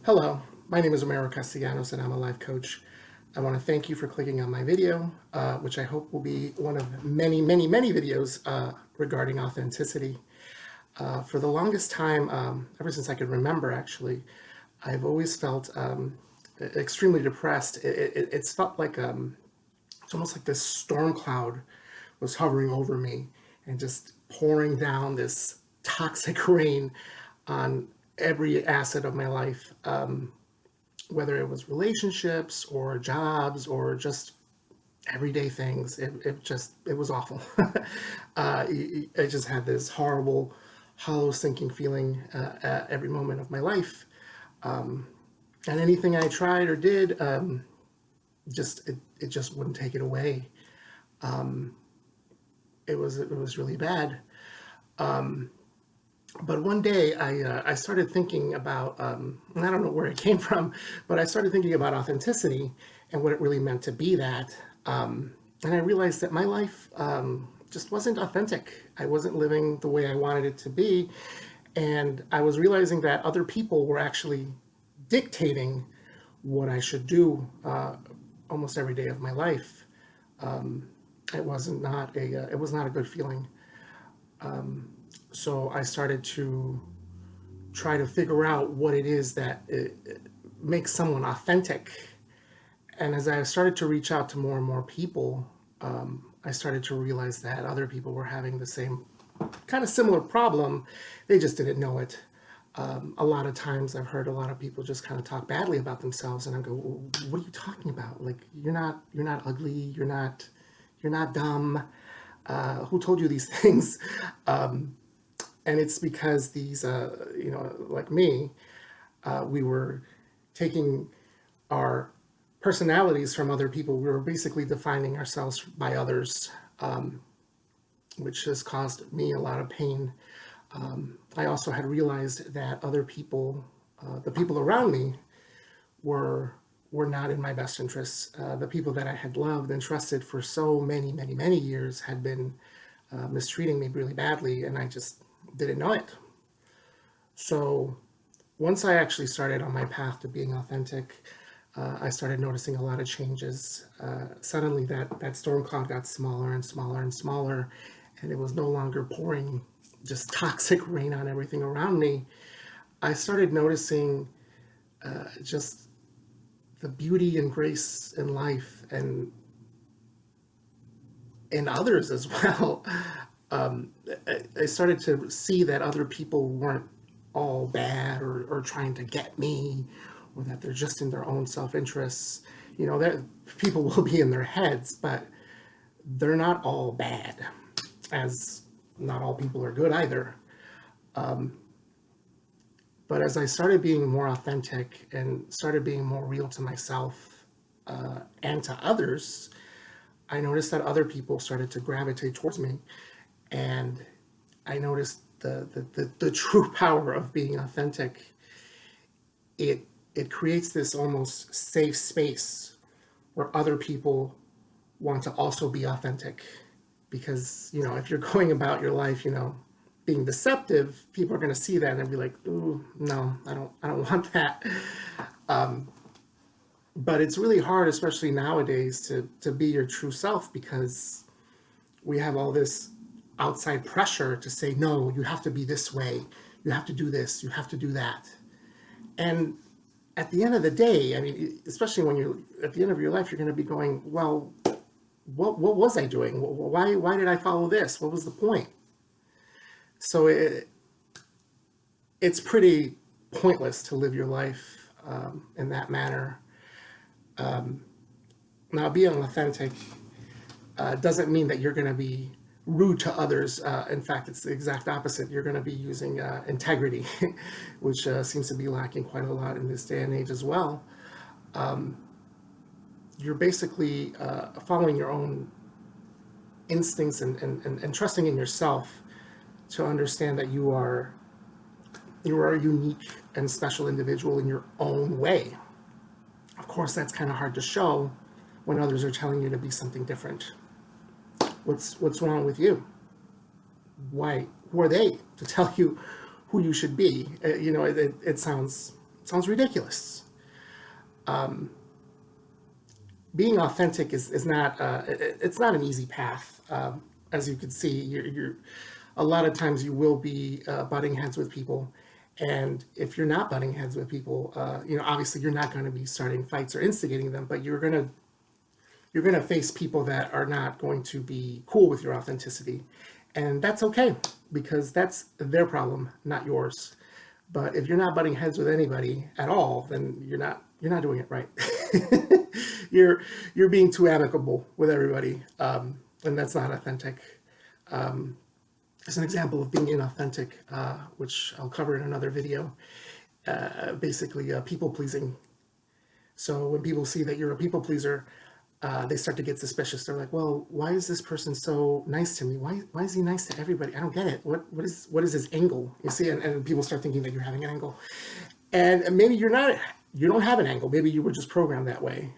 Hello, my name is Romero Castellanos and I'm a life coach. I want to thank you for clicking on my video, which I hope will be one of many, many, many videos regarding authenticity. For the longest time, ever since I could remember actually, I've always felt extremely depressed. It's felt like it's almost like this storm cloud was hovering over me and just pouring down this toxic rain on every asset of my life, whether it was relationships or jobs or just everyday things. It was awful. I just had this horrible, hollow, sinking feeling at every moment of my life. And anything I tried or did, it just wouldn't take it away. It was really bad. But one day I started thinking about, and I don't know where it came from, but I started thinking about authenticity and what it really meant to be that. And I realized that my life just wasn't authentic. I wasn't living the way I wanted it to be. And I was realizing that other people were actually dictating what I should do almost every day of my life. It was not a good feeling. So I started to try to figure out what it is that it makes someone authentic. And as I started to reach out to more and more people, I started to realize that other people were having the same kind of similar problem. They just didn't know it. A lot of times I've heard a lot of people just kind of talk badly about themselves, and I go, well, "What are you talking about? Like you're not ugly. You're not dumb. Who told you these things?" And it's because these, like me, we were taking our personalities from other people. We were basically defining ourselves by others, which has caused me a lot of pain. I also had realized that other people, the people around me, were were not in my best interests. The people that I had loved and trusted for so many, many, many years had been mistreating me really badly, and I just didn't know it. So once I actually started on my path to being authentic, I started noticing a lot of changes. Suddenly, that storm cloud got smaller and smaller and smaller, and it was no longer pouring just toxic rain on everything around me. I started noticing just the beauty and grace in life and in others as well. I started to see that other people weren't all bad or trying to get me, or that they're just in their own self-interests. That people will be in their heads, but they're not all bad, as not all people are good either. But as I started being more authentic and started being more real to myself and to others, I noticed that other people started to gravitate towards me. And I noticed the true power of being authentic. It creates this almost safe space where other people want to also be authentic. Because, if you're going about your life, being deceptive, people are going to see that and be like, "Ooh, no, I don't want that." But it's really hard, especially nowadays, to be your true self, because we have all this outside pressure to say, no, you have to be this way, you have to do this, you have to do that. And at the end of the day, I mean, especially when you're at the end of your life, you're going to be going, well, what was I doing? Why did I follow this? What was the point? So it's pretty pointless to live your life in that manner. Now, being authentic doesn't mean that you're going to be rude to others. In fact, it's the exact opposite. You're going to be using integrity, which seems to be lacking quite a lot in this day and age as well. You're basically following your own instincts and trusting in yourself to understand that you are a unique and special individual in your own way. Of course, that's kind of hard to show when others are telling you to be something different. What's wrong with you? Why? Who are they to tell you who you should be? It sounds sounds ridiculous. Being authentic is not it's not an easy path. As you can see, you're a lot of times you will be butting heads with people, and if you're not butting heads with people, obviously you're not going to be starting fights or instigating them, but you're gonna face people that are not going to be cool with your authenticity, and that's okay because that's their problem, not yours. But if you're not butting heads with anybody at all, then you're not doing it right. You're being too amicable with everybody, and that's not authentic. As an example of being inauthentic, which I'll cover in another video, basically people pleasing. So when people see that you're a people pleaser, they start to get suspicious. They're like, "Well, why is this person so nice to me? Why is he nice to everybody? I don't get it. What is his angle?" You see, and people start thinking that you're having an angle, and maybe you're not. You don't have an angle. Maybe you were just programmed that way,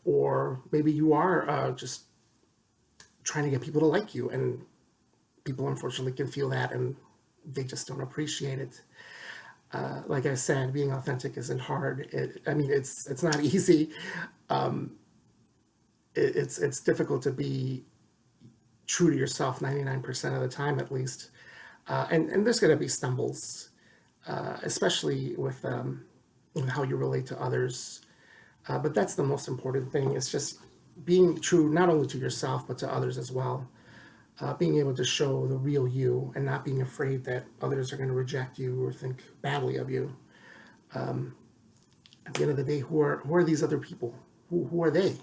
or maybe you are just trying to get people to like you, and people unfortunately can feel that, and they just don't appreciate it. Like I said, being authentic isn't hard. It's not easy. It's difficult to be true to yourself 99% of the time, at least. And there's going to be stumbles, especially with how you relate to others. But that's the most important thing. It's just being true not only to yourself, but to others as well. Being able to show the real you and not being afraid that others are going to reject you or think badly of you. At the end of the day, who are these other people? Who are they?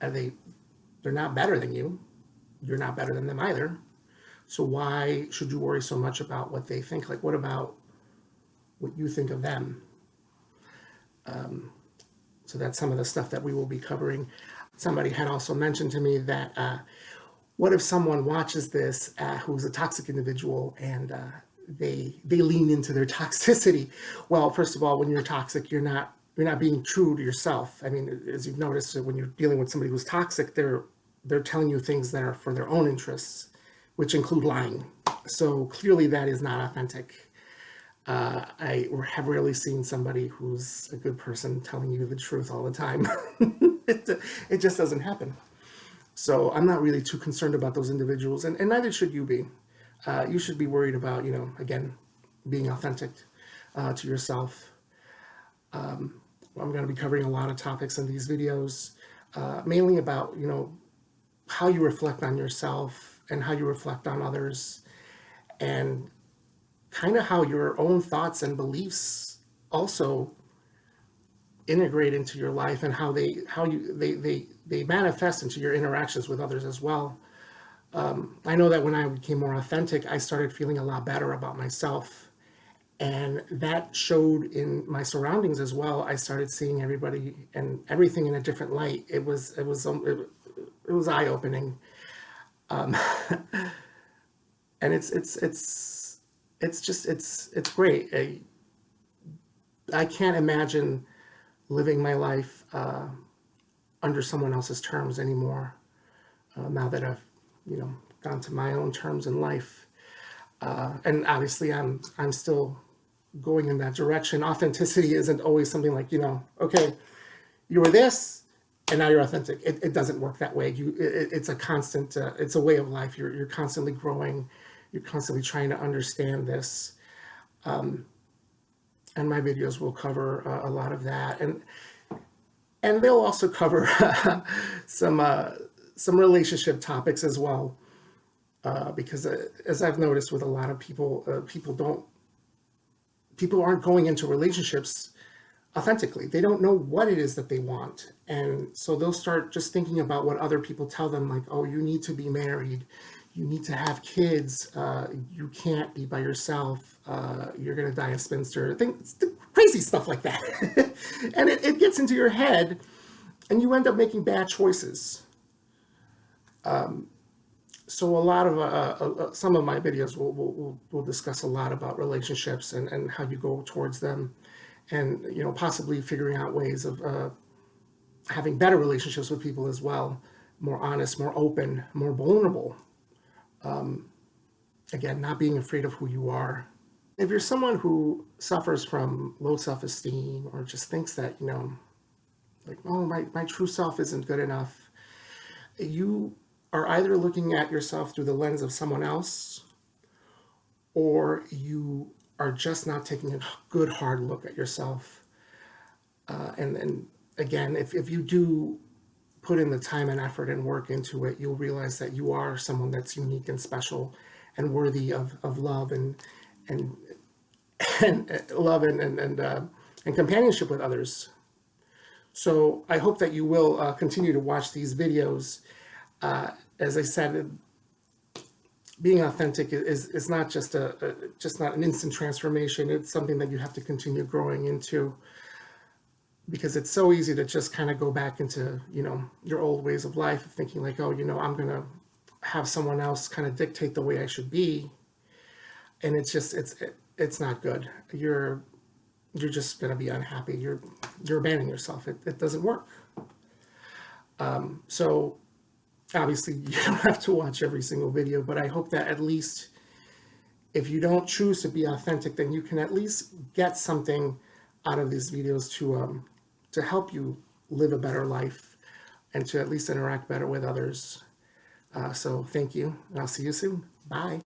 They're not better than you. You're not better than them either. So why should you worry so much about what they think? Like, what about what you think of them? So that's some of the stuff that we will be covering. Somebody had also mentioned to me that what if someone watches this who's a toxic individual and they lean into their toxicity? Well, first of all, when you're toxic, you're not being true to yourself. I mean, as you've noticed, when you're dealing with somebody who's toxic, they're telling you things that are for their own interests, which include lying. So clearly that is not authentic. I have rarely seen somebody who's a good person telling you the truth all the time. It just doesn't happen. So I'm not really too concerned about those individuals, and neither should you be. You should be worried about, again, being authentic to yourself. I'm going to be covering a lot of topics in these videos, mainly about, how you reflect on yourself and how you reflect on others, and kind of how your own thoughts and beliefs also integrate into your life, and how they manifest into your interactions with others as well. I know that when I became more authentic, I started feeling a lot better about myself, and that showed in my surroundings as well. I started seeing everybody and everything in a different light. It was eye-opening, and it's great. I can't imagine living my life under someone else's terms anymore. Now that I've gone to my own terms in life, and obviously I'm still going in that direction. Authenticity isn't always something like, okay, you were this and now you're authentic. It doesn't work that way. It's a constant. It's a way of life. You're constantly growing. You're constantly trying to understand this. And my videos will cover a lot of that, and they'll also cover some relationship topics as well, because as I've noticed with a lot of people, people aren't going into relationships authentically. They don't know what it is that they want, and so they'll start just thinking about what other people tell them, like, oh, you need to be married, you need to have kids, you can't be by yourself, you're gonna die a spinster, crazy stuff like that. And it gets into your head, and you end up making bad choices. So a lot of some of my videos will discuss a lot about relationships and how you go towards them, and possibly figuring out ways of having better relationships with people as well, more honest, more open, more vulnerable. Again, not being afraid of who you are. If you're someone who suffers from low self-esteem or just thinks that, like, oh, my true self isn't good enough, you are either looking at yourself through the lens of someone else, or you are just not taking a good hard look at yourself. And again, if you do put in the time and effort and work into it, you'll realize that you are someone that's unique and special and worthy of love and and love and companionship with others. So I hope that you will continue to watch these videos. As I said, being authentic is not just just not an instant transformation. It's something that you have to continue growing into, because it's so easy to just kind of go back into your old ways of life, thinking like, oh, I'm gonna have someone else kind of dictate the way I should be, and it's not good. You're just gonna be unhappy. You're abandoning yourself. It doesn't work. So obviously you don't have to watch every single video, but I hope that at least if you don't choose to be authentic, then you can at least get something out of these videos to help you live a better life and to at least interact better with others. So thank you, and I'll see you soon. Bye.